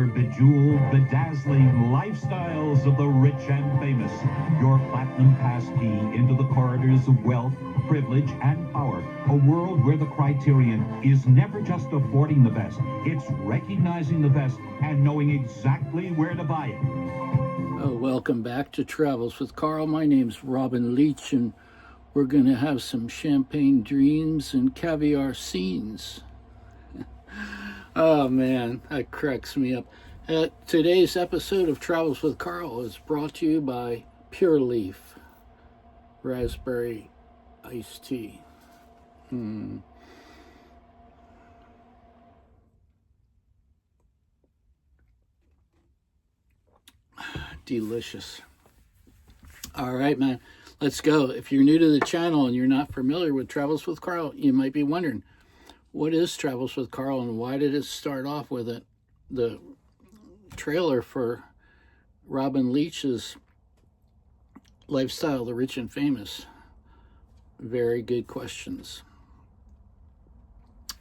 bejeweled, bedazzling lifestyles of the rich and famous. Your platinum pass key into the corridors of wealth, privilege, and power. A world where the criterion is never just affording the best, it's recognizing the best and knowing exactly where to buy it. Oh, welcome back to Travels with Carl. My name's Robin Leach, and we're going to have some champagne dreams and caviar scenes. Oh man, that cracks me up. Today's episode of Travels with Carl is brought to you by Pure Leaf Raspberry Iced Tea. Delicious. All right, man, let's go. If you're new to the channel and you're not familiar with Travels with Carl, you might be wondering, what is Travels with Carl and why did it start off with it? The trailer for Robin Leach's Lifestyle, the Rich and Famous. Very good questions.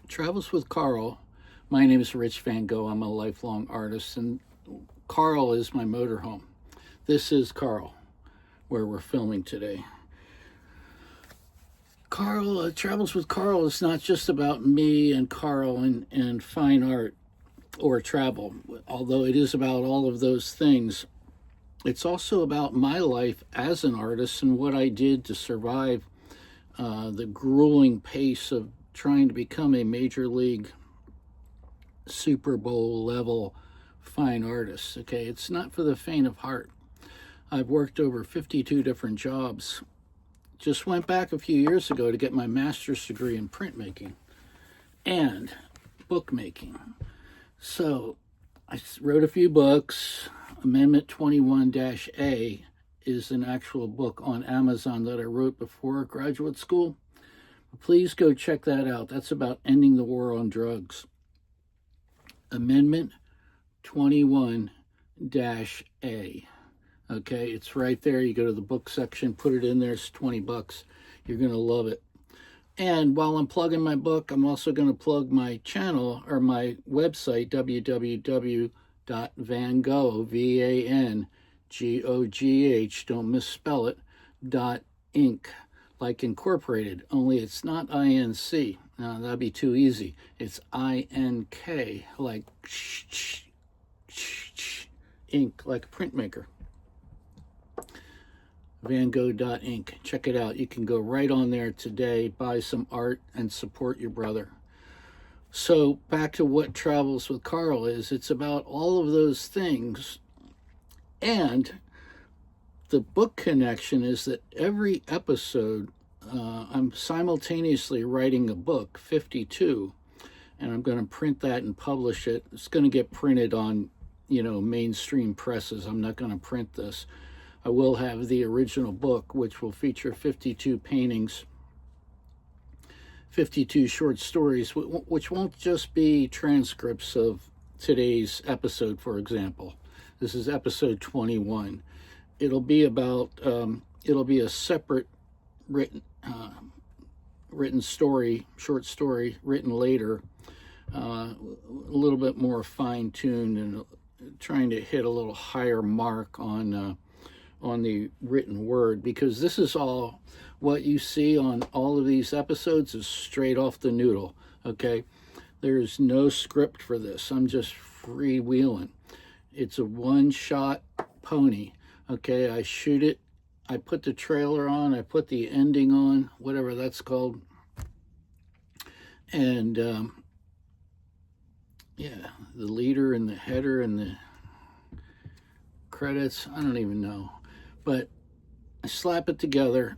Travels with Carl. My name is Rich Van Gogh. I'm a lifelong artist, and Carl is my motorhome. This is Carl, where we're filming today. Carl, Travels with Carl is not just about me and Carl and fine art or travel, although it is about all of those things. It's also about my life as an artist and what I did to survive the grueling pace of trying to become a major league Super Bowl level fine artist. Okay, it's not for the faint of heart. I've worked over 52 different jobs. Just went back a few years ago to get my master's degree in printmaking and bookmaking. So I wrote a few books. Amendment 21-A is an actual book on Amazon that I wrote before graduate school. Please go check that out. That's about ending the war on drugs. Amendment 21-A. Okay, it's right there. You go to the book section, put it in there. It's $20. You're going to love it. And while I'm plugging my book, I'm also going to plug my channel or my website, www.vangogh, V-A-N-G-O-G-H, don't misspell it, .inc, like incorporated, only it's not I-N-C. Now, that'd be too easy. It's I-N-K, like ink, like a printmaker. VanGogh.inc. Check it out. You can go right on there today, buy some art, and support your brother. So back to what Travels with Carl is. It's about all of those things. And the book connection is that every episode, I'm simultaneously writing a book, 52, and I'm going to print that and publish it. It's going to get printed on, mainstream presses. I'm not going to print this. I will have the original book, which will feature 52 paintings, 52 short stories, which won't just be transcripts of today's episode, for example. This is episode 21. It'll be about, it'll be a separate written story, short story, written later, a little bit more fine-tuned and trying to hit a little higher mark on the written word, because this is all what you see on all of these episodes is straight off the noodle. Okay, there's no script for this. I'm just freewheeling. It's a one-shot pony. Okay, I shoot it, I put the trailer on, I put the ending on, whatever that's called, and yeah, the leader and the header and the credits, I don't even know. But I slap it together,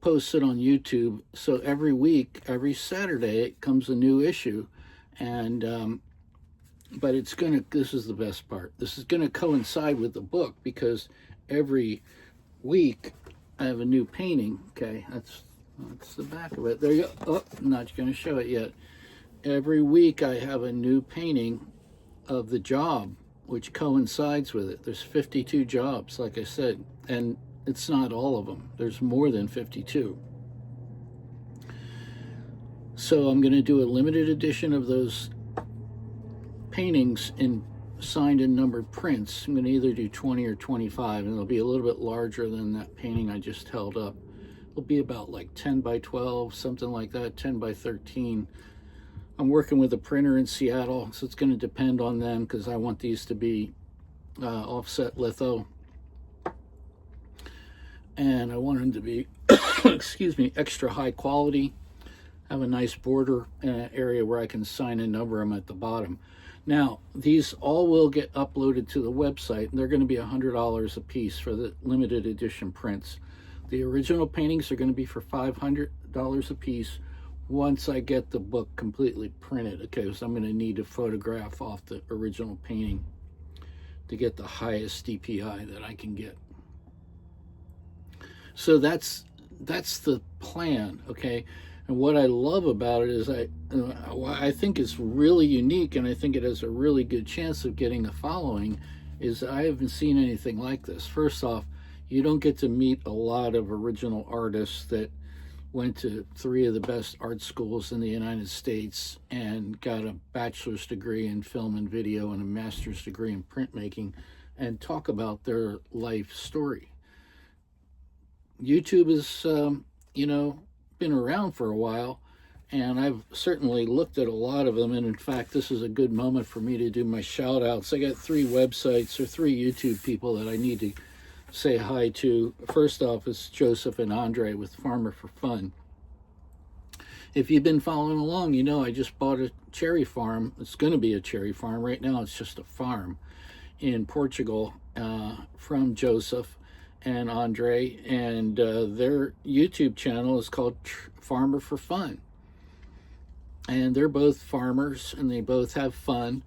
post it on YouTube. So every week, every Saturday, it comes a new issue. And, but it's going to, this is the best part. This is going to coincide with the book because every week I have a new painting. Okay, that's the back of it. There you go. Oh, I'm not going to show it yet. Every week I have a new painting of the job, which coincides with it. There's 52 jobs, like I said, and it's not all of them. There's more than 52. So I'm going to do a limited edition of those paintings in signed and numbered prints. I'm going to either do 20 or 25, and it'll be a little bit larger than that painting I just held up. It'll be about like 10 by 12, something like that, 10 by 13. I'm working with a printer in Seattle, so it's going to depend on them because I want these to be offset litho. And I want them to be, excuse me, extra high quality. Have a nice border area where I can sign and number them at the bottom. Now, these all will get uploaded to the website, and they're going to be $100 a piece for the limited edition prints. The original paintings are going to be for $500 a piece once I get the book completely printed. Okay, so I'm going to need to photograph off the original painting to get the highest DPI that I can get. So that's the plan, okay? And what I love about it is I think it's really unique, and I think it has a really good chance of getting a following, is I haven't seen anything like this. First off, you don't get to meet a lot of original artists that went to 3 of the best art schools in the United States and got a bachelor's degree in film and video and a master's degree in printmaking and talk about their life story. YouTube is, been around for a while, and I've certainly looked at a lot of them, and in fact this is a good moment for me to do my shout outs. I got 3 websites or 3 YouTube people that I need to say hi to. First off is Joseph and Andre with Farmer for Fun. If you've been following along, you know I just bought a cherry farm. It's going to be a cherry farm. Right now it's just a farm in Portugal from Joseph and Andre, and their YouTube channel is called Farmer for Fun. And they're both farmers, and they both have fun,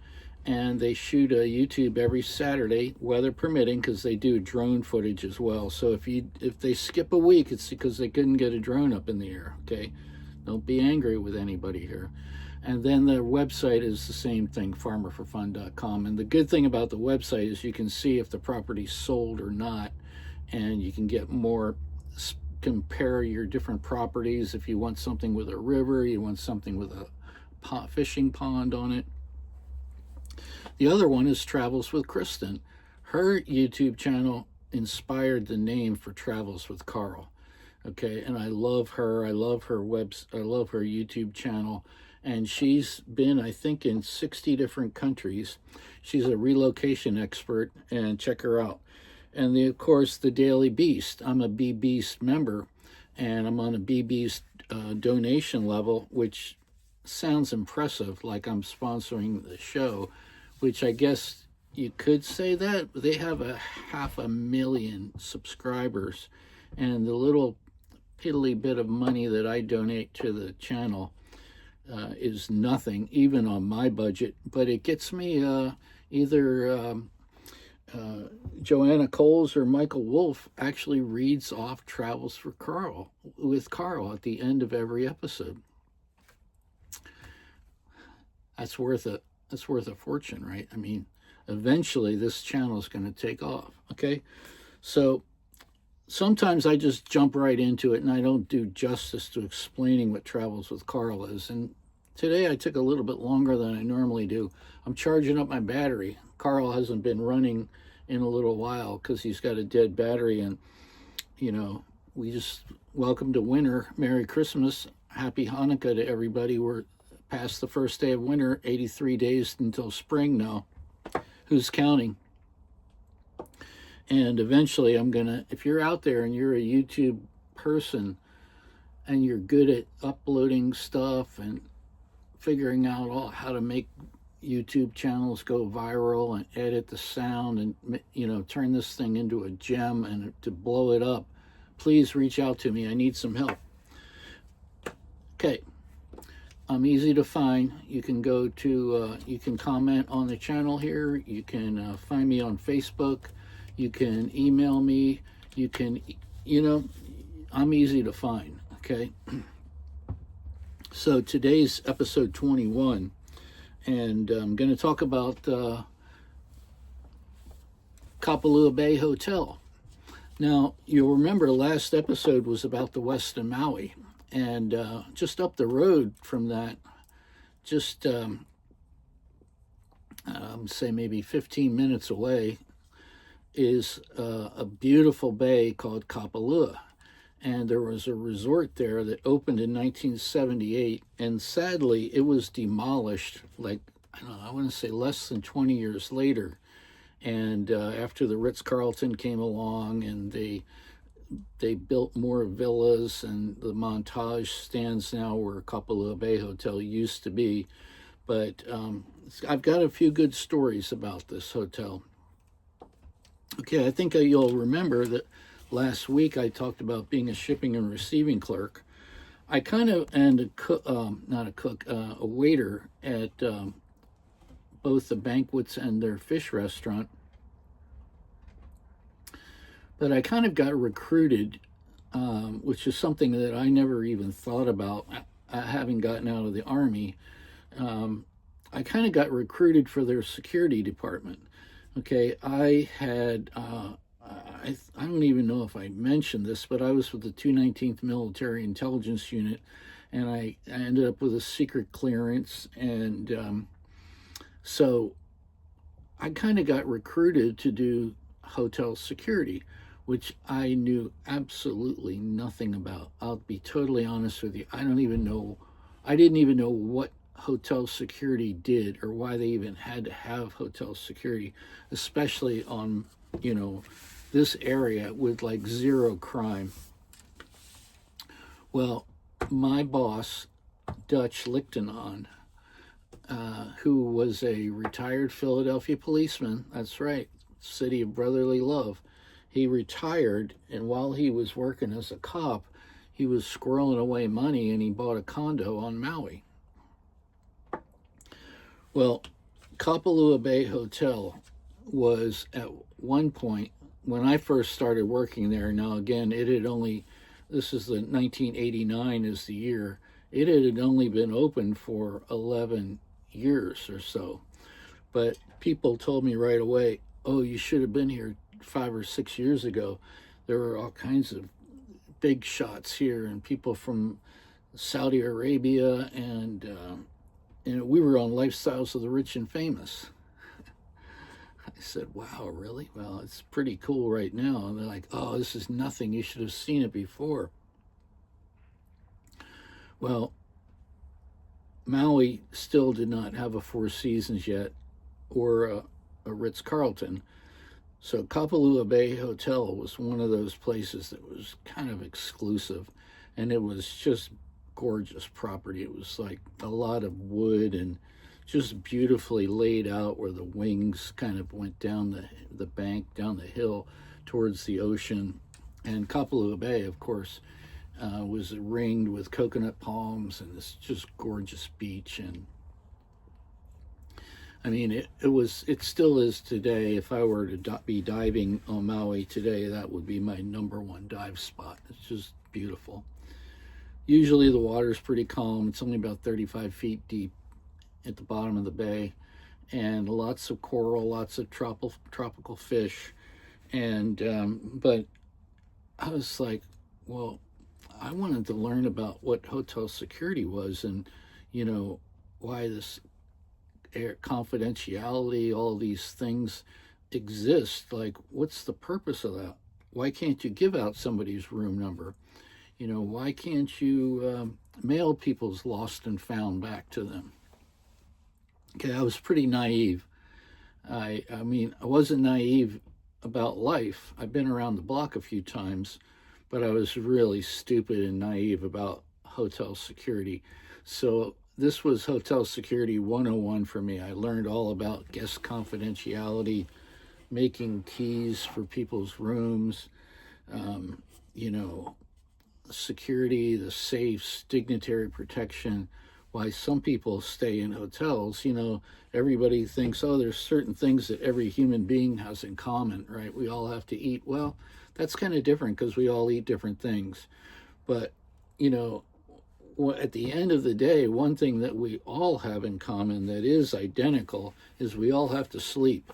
and they shoot a YouTube every Saturday, weather permitting, because they do drone footage as well. So if they skip a week, it's because they couldn't get a drone up in the air, okay? Don't be angry with anybody here. And then the website is the same thing, farmerforfun.com. And the good thing about the website is you can see if the property's sold or not, and you can get more, compare your different properties. If you want something with a river, you want something with a fishing pond on it. The other one is Travels with Kristen. Her YouTube channel inspired the name for Travels with Carl. Okay, and I love her. I love her YouTube channel. And she's been, I think, in 60 different countries. She's a relocation expert, and check her out. And of course, the Daily Beast. I'm a Bee Beast member, and I'm on a Bee Beast donation level, which sounds impressive, like I'm sponsoring the show, which I guess you could say that. They have 500,000 subscribers, and the little piddly bit of money that I donate to the channel is nothing, even on my budget, but it gets me either Joanna Coles or Michael Wolf actually reads off Travels with Carl at the end of every episode. That's worth a fortune, right? I mean, eventually this channel is going to take off, okay? So sometimes I just jump right into it, and I don't do justice to explaining what Travels with Carl is. And today I took a little bit longer than I normally do. I'm charging up my battery. Carl hasn't been running in a little while because he's got a dead battery, and we just welcome to winter. Merry Christmas, Happy Hanukkah to everybody. We're past the first day of winter, 83 days until spring now. Who's counting? And eventually if you're out there and you're a YouTube person and you're good at uploading stuff and figuring out how to make YouTube channels go viral and edit the sound and turn this thing into a gem and to blow it up, please reach out to me. I need some help. Okay, I'm easy to find. You can go to you can comment on the channel here. You can find me on Facebook. You can email me. You can I'm easy to find. Okay, so today's episode 21. And I'm going to talk about Kapalua Bay Hotel. Now, you'll remember last episode was about the Westin Maui. And just up the road from that, just say maybe 15 minutes away, is a beautiful bay called Kapalua. And there was a resort there that opened in 1978, and sadly, it was demolished, like, I don't know, I want to say less than 20 years later. And after the Ritz-Carlton came along, and they built more villas, and the Montage stands now where Kapalua Bay Hotel used to be. But I've got a few good stories about this hotel. Okay, I think you'll remember that last week I talked about being a shipping and receiving clerk. I kind of, and a cook, not a cook, a waiter at both the banquets and their fish restaurant. But I kind of got recruited, which is something that I never even thought about having gotten out of the Army. I kind of got recruited for their security department. Okay, I had, I don't even know if I mentioned this, but I was with the 219th Military Intelligence Unit, and I ended up with a secret clearance, and so I kind of got recruited to do hotel security, which I knew absolutely nothing about. I'll be totally honest with you. I didn't even know what hotel security did or why they even had to have hotel security, especially on, this area with like zero crime. Well, my boss, Dutch Lichtenahn, who was a retired Philadelphia policeman, that's right, city of brotherly love, he retired, and while he was working as a cop, he was squirreling away money, and he bought a condo on Maui. Well, Kapalua Bay Hotel was at one point, when I first started working there, now again, this is the 1989 is the year, it had only been open for 11 years or so. But people told me right away, oh, you should have been here 5 or 6 years ago. There were all kinds of big shots here, and people from Saudi Arabia, and we were on Lifestyles of the Rich and Famous. I said, wow, really? Well, it's pretty cool right now. And they're like, oh, this is nothing. You should have seen it before. Well, Maui still did not have a Four Seasons yet, or a Ritz-Carlton. So Kapalua Bay Hotel was one of those places that was kind of exclusive, and it was just gorgeous property. It was like a lot of wood and just beautifully laid out, where the wings kind of went down the bank, down the hill towards the ocean. And Kapalua Bay, of course, was ringed with coconut palms and this just gorgeous beach. And I mean, it still is today. If I were to be diving on Maui today, that would be my number one dive spot. It's just beautiful. Usually the water's pretty calm. It's only about 35 feet deep at the bottom of the bay, and lots of coral, lots of tropical fish. And but I was like, well, I wanted to learn about what hotel security was, and why this confidentiality, all these things exist. Like, what's the purpose of that? Why can't you give out somebody's room number? Why can't you mail people's lost and found back to them? Okay, I was pretty naive. I mean, I wasn't naive about life. I've been around the block a few times, but I was really stupid and naive about hotel security. So this was Hotel Security 101 for me. I learned all about guest confidentiality, making keys for people's rooms, security, the safes, dignitary protection, why some people stay in hotels. Everybody thinks, oh, there's certain things that every human being has in common, right? We all have to eat. Well, that's kind of different because we all eat different things. But, at the end of the day, one thing that we all have in common that is identical is we all have to sleep.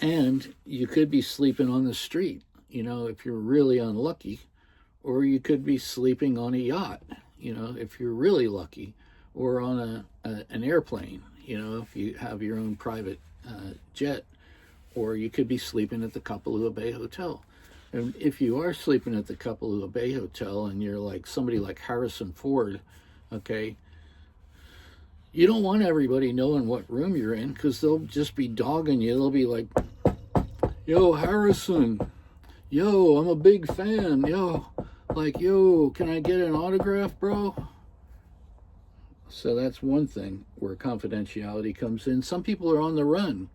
And you could be sleeping on the street, if you're really unlucky, or you could be sleeping on a yacht, if you're really lucky, or on an airplane, if you have your own private jet, or you could be sleeping at the Kapalua Bay Hotel. And if you are sleeping at the Kapalua Bay Hotel and you're like somebody like Harrison Ford, okay, you don't want everybody knowing what room you're in, because they'll just be dogging you. They'll be like, yo, Harrison, yo, I'm a big fan, yo, can I get an autograph, bro? So that's one thing where confidentiality comes in. Some people are on the run.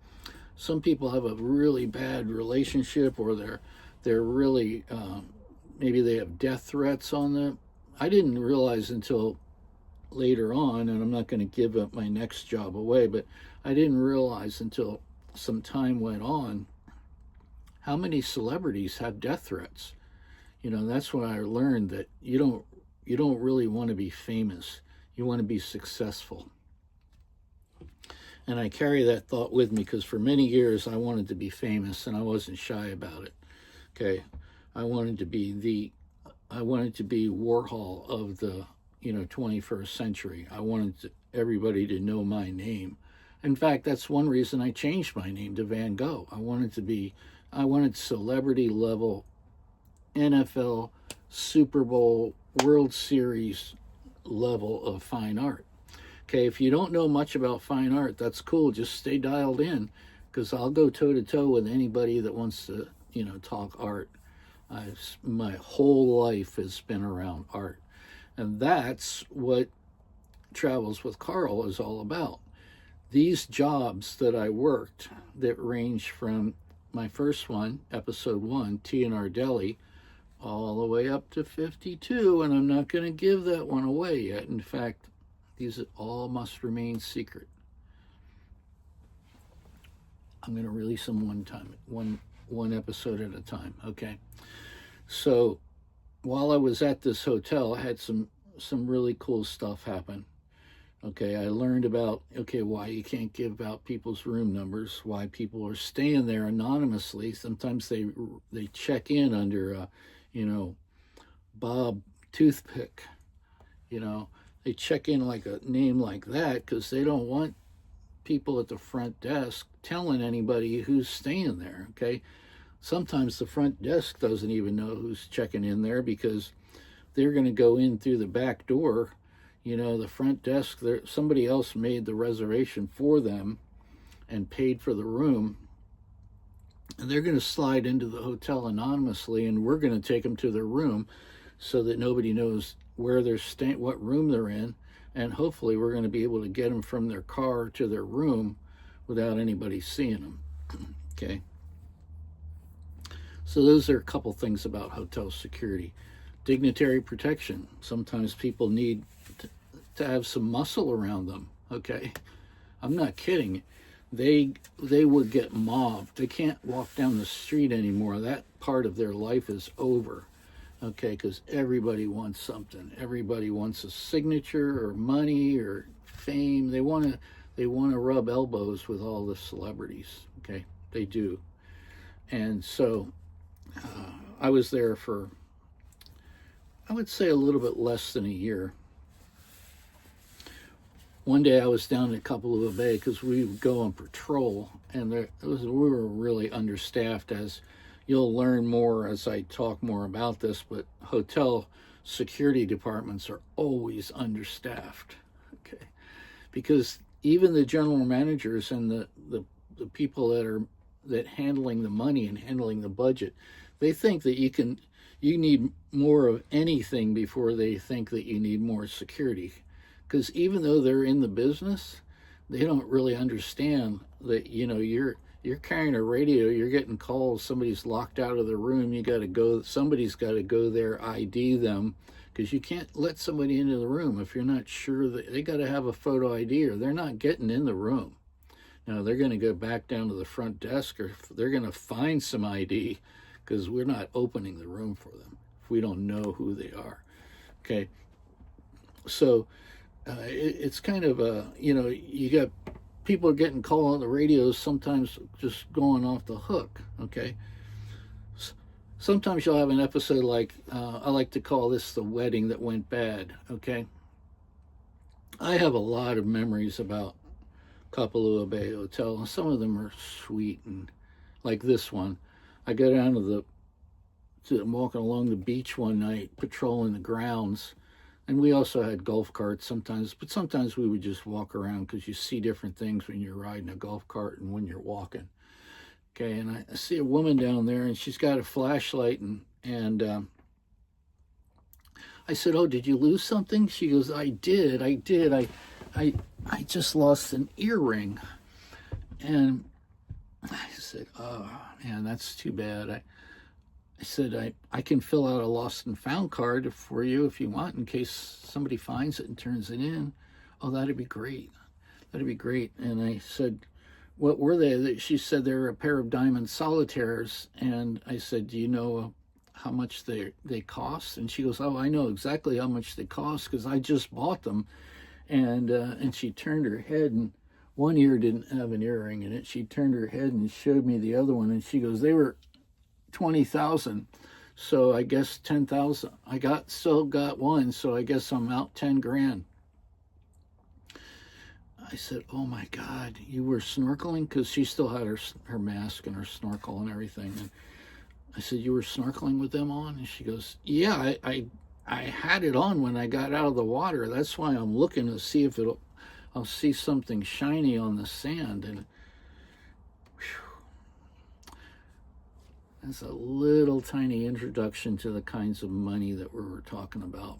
Some people have a really bad relationship, or they're really, maybe they have death threats on them. I didn't realize until later on, and I'm not going to give up my next job away, but I didn't realize until some time went on how many celebrities have death threats. That's when I learned that you don't really want to be famous. You want to be successful. And I carry that thought with me, because for many years I wanted to be famous, and I wasn't shy about it. Okay, I wanted to be Warhol of the 21st century. I wanted everybody to know my name. In fact, that's one reason I changed my name to Van Gogh. I wanted celebrity level NFL, Super Bowl, World Series level of fine art. Okay, if you don't know much about fine art, that's cool. Just stay dialed in, because I'll go toe to toe with anybody that wants to, talk art. My whole life has been around art. And that's what Travels with Carl is all about. These jobs that I worked that range from my first one, episode 1, T&R Deli, all the way up to 52, and I'm not going to give that one away yet. In fact, these all must remain secret. I'm going to release them one episode at a time, okay? So while I was at this hotel, I had some really cool stuff happen. Okay, I learned about, why you can't give out people's room numbers, why people are staying there anonymously. Sometimes they check in under, Bob Toothpick. They check in like a name like that because they don't want people at the front desk telling anybody who's staying there, okay? Sometimes the front desk doesn't even know who's checking in there, because they're going to go in through the back door. The front desk, somebody else made the reservation for them and paid for the room, and they're going to slide into the hotel anonymously, and we're going to take them to their room so that nobody knows where they're staying, what room they're in, and hopefully we're going to be able to get them from their car to their room without anybody seeing them. Okay. So those are a couple things about hotel security. Dignitary protection. Sometimes people need to have some muscle around them. Okay, I'm not kidding. They would get mobbed. They can't walk down the street anymore. That part of their life is over. Okay, because everybody wants something. Everybody wants a signature or money or fame. They want to rub elbows with all the celebrities. Okay, they do. And so I was there for, I would say, a little bit less than a year. One day I was down at Kapalua Bay because we would go on patrol, and we were really understaffed, as you'll learn more as I talk more about this, but hotel security departments are always understaffed, okay? Because even the general managers and the people that handling the money and handling the budget, they think that you need more of anything before they think that you need more security. Because even though they're in the business, they don't really understand that, you're carrying a radio, you're getting calls, somebody's locked out of the room, somebody's got to go there, ID them, because you can't let somebody into the room if you're not sure that they got to have a photo ID, or they're not getting in the room. Now, they're going to go back down to the front desk, or they're going to find some ID, because we're not opening the room for them if we don't know who they are. Okay, so it's kind of you got people getting called on the radios, sometimes just going off the hook. Okay, sometimes you'll have an episode like I like to call this the wedding that went bad. Okay, I have a lot of memories about Kapalua Bay Hotel, and some of them are sweet. And like this one, I go down I'm walking along the beach one night, patrolling the grounds, and we also had golf carts sometimes, but sometimes we would just walk around because you see different things when you're riding a golf cart and when you're walking. Okay, and I see a woman down there, and she's got a flashlight, and I said, "Oh, did you lose something?" She goes, I did. I just lost an earring." And I said, "Oh, man, that's too bad." I said, I can fill out a lost and found card for you if you want, in case somebody finds it and turns it in. "Oh, that'd be great. That'd be great." And I said, "What were they?" She said, "They're a pair of diamond solitaires." And I said, "Do you know how much they cost?" And she goes, "Oh, I know exactly how much they cost because I just bought them." And she turned her head, and one ear didn't have an earring in it. She turned her head and showed me the other one, and she goes, "They were 20,000, so I guess 10,000. Still got one, so I guess I'm out 10 grand." I said, "Oh my God, you were snorkeling?" Because she still had her mask and her snorkel and everything. And I said, "You were snorkeling with them on?" And she goes, "Yeah, I had it on when I got out of the water. That's why I'm looking to see if I'll see something shiny on the sand." And that's a little tiny introduction to the kinds of money that we were talking about.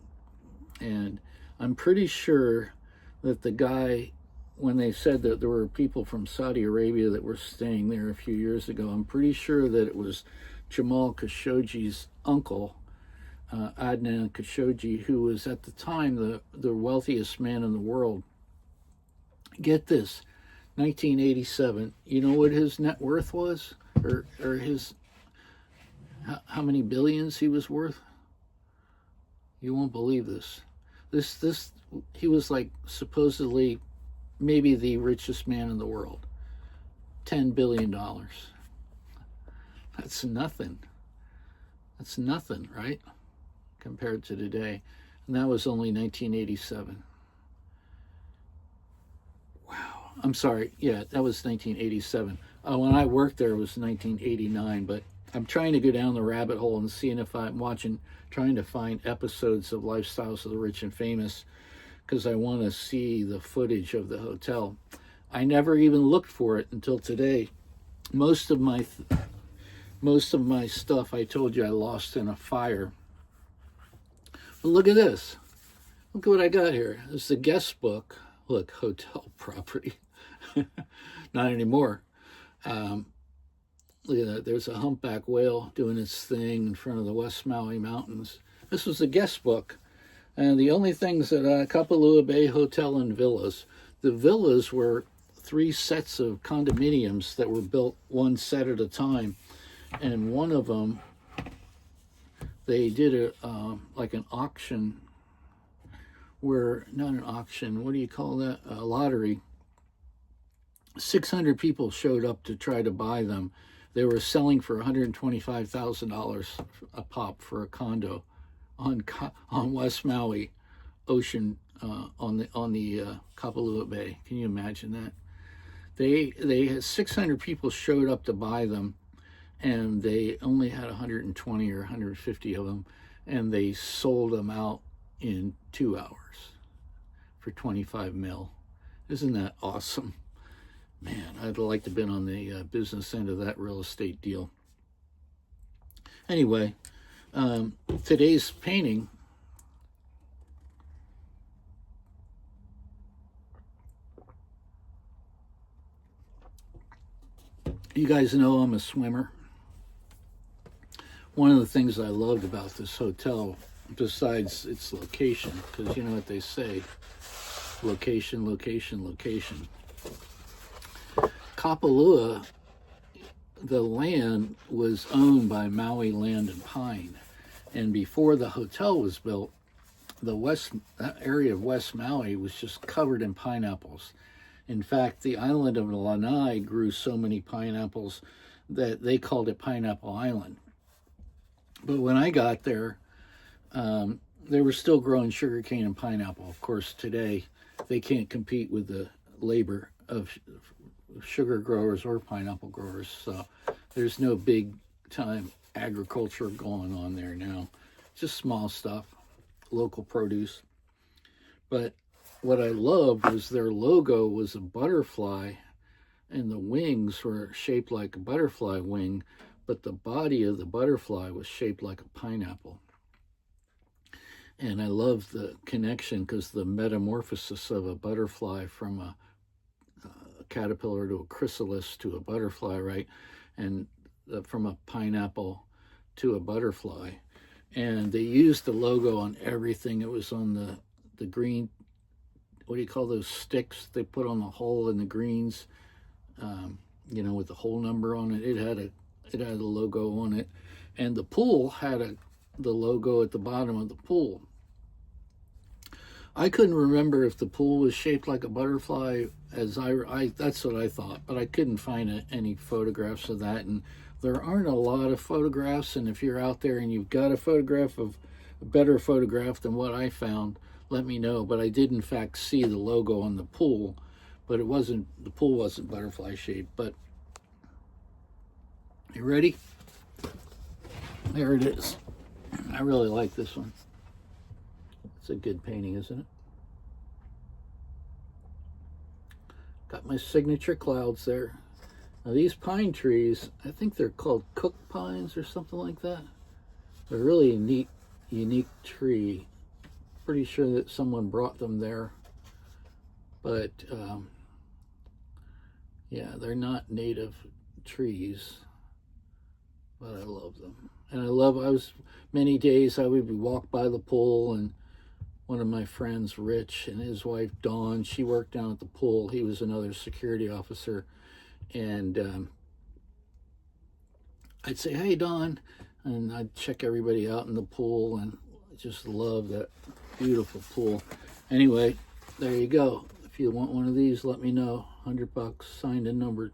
And I'm pretty sure that the guy, when they said that there were people from Saudi Arabia that were staying there a few years ago, I'm pretty sure that it was Jamal Khashoggi's uncle, Adnan Khashoggi, who was at the time the wealthiest man in the world. Get this, 1987. You know what his net worth was? Or his, how many billions he was worth? You won't believe this. He was like supposedly maybe the richest man in the world. $10 billion. That's nothing. That's nothing, right? Compared to today. And that was only 1987. Wow. I'm sorry. Yeah, that was 1987. When I worked there, it was 1989. But I'm trying to go down the rabbit hole and seeing if I'm trying to find episodes of Lifestyles of the Rich and Famous, because I want to see the footage of the hotel. I never even looked for it until today. Most of my stuff, I told you, I lost in a fire. But look at this. Look at what I got here. This is the guest book. Look, hotel property. Not anymore. Look at that. There's a humpback whale doing its thing in front of the West Maui Mountains. This was the guest book. And the only things at Kapalua Bay Hotel and Villas, the villas were 3 sets of condominiums that were built one set at a time. And one of them, they did like an auction, not an auction, what do you call that? A lottery. 600 people showed up to try to buy them. They were selling for $125,000 a pop for a condo on West Maui Ocean, on the Kapalua Bay. Can you imagine that? They had 600 people showed up to buy them, and they only had 120 or 150 of them, and they sold them out in 2 hours for 25 mil. Isn't that awesome? Man, I'd like to have been on the business end of that real estate deal. Anyway, today's painting, you guys know I'm a swimmer. One of the things I loved about this hotel, besides its location, because you know what they say, location, location, location. Kapalua, the land was owned by Maui Land and Pine. And before the hotel was built, that area of West Maui was just covered in pineapples. In fact, the island of Lanai grew so many pineapples that they called it Pineapple Island. But when I got there, they were still growing sugarcane and pineapple. Of course, today they can't compete with the labor of sugar growers or pineapple growers. So there's no big time agriculture going on there now. Just small stuff, local produce. But what I loved was their logo was a butterfly, and the wings were shaped like a butterfly wing, but the body of the butterfly was shaped like a pineapple. And I love the connection because the metamorphosis of a butterfly from a caterpillar to a chrysalis to a butterfly, right? And from a pineapple to a butterfly. And they used the logo on everything. It was on the green, what do you call those sticks they put on the hole in the greens, with the hole number on it. It had a logo on it. And the pool had the logo at the bottom of the pool. I couldn't remember if the pool was shaped like a butterfly, as that's what I thought, but I couldn't find any photographs of that, and there aren't a lot of photographs. And if you're out there and you've got a better photograph than what I found, let me know. But I did in fact see the logo on the pool, but the pool wasn't butterfly shaped. But you ready? There it is. I really like this one. It's a good painting, isn't it? Got my signature clouds there. Now these pine trees, I think they're called cook pines or something like that. They're really a unique tree. Pretty sure that someone brought them there. But yeah, they're not native trees, but I love them. And many days I would walk by the pool, and one of my friends, Rich, and his wife, Dawn, she worked down at the pool. He was another security officer. And I'd say, hey, Dawn, and I'd check everybody out in the pool, and I just love that beautiful pool. Anyway, there you go. If you want one of these, let me know. $100, signed and numbered.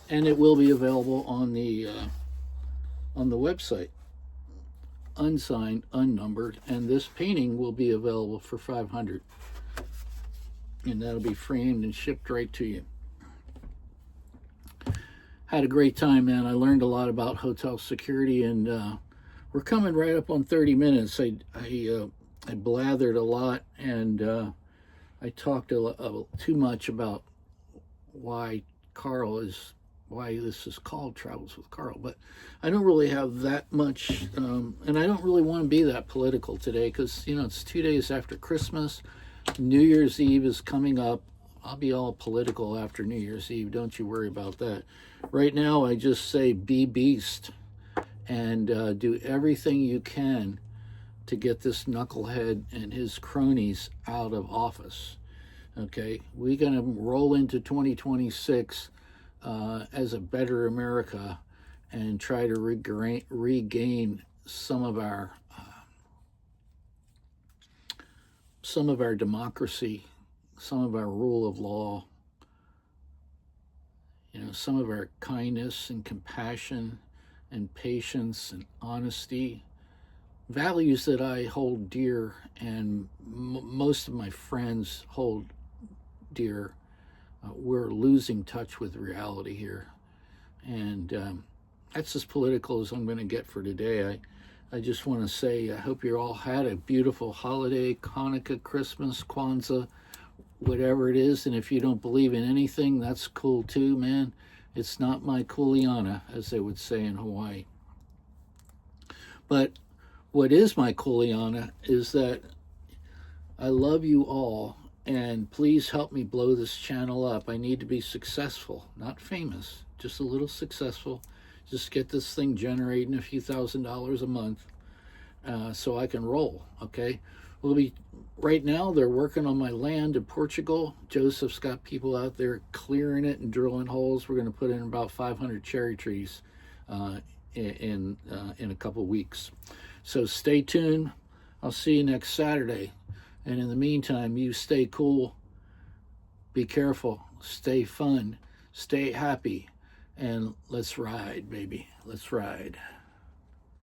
And it will be available on the website. Unsigned, unnumbered, and this painting will be available for $500, and that'll be framed and shipped right to you. Had a great time, man. I learned a lot about hotel security, and we're coming right up on 30 minutes. I blathered a lot, and I talked too much about why this is called Travels with Carl, but I don't really have that much, and I don't really want to be that political today because, it's 2 days after Christmas. New Year's Eve is coming up. I'll be all political after New Year's Eve. Don't you worry about that. Right now, I just say be beast and do everything you can to get this knucklehead and his cronies out of office. Okay? We're going to roll into 2026 as a better America and try to regain some of our democracy, some of our rule of law, some of our kindness and compassion and patience and honesty, values that I hold dear, and most of my friends hold dear. We're losing touch with reality here, and that's as political as I'm going to get for today. I just want to say I hope you all had a beautiful holiday, Hanukkah, Christmas, Kwanzaa, whatever it is. And if you don't believe in anything, that's cool too, man. It's not my kuleana, as they would say in Hawaii. But what is my kuleana is that I love you all, and please help me blow this channel up. I need to be successful, not famous, just a little successful. Just get this thing generating a few $1,000s a month so I can roll, okay? Right now, they're working on my land in Portugal. Joseph's got people out there clearing it and drilling holes. We're going to put in about 500 cherry trees in a couple weeks. So stay tuned. I'll see you next Saturday. And in the meantime, you stay cool, be careful, stay fun, stay happy, and let's ride, baby. Let's ride.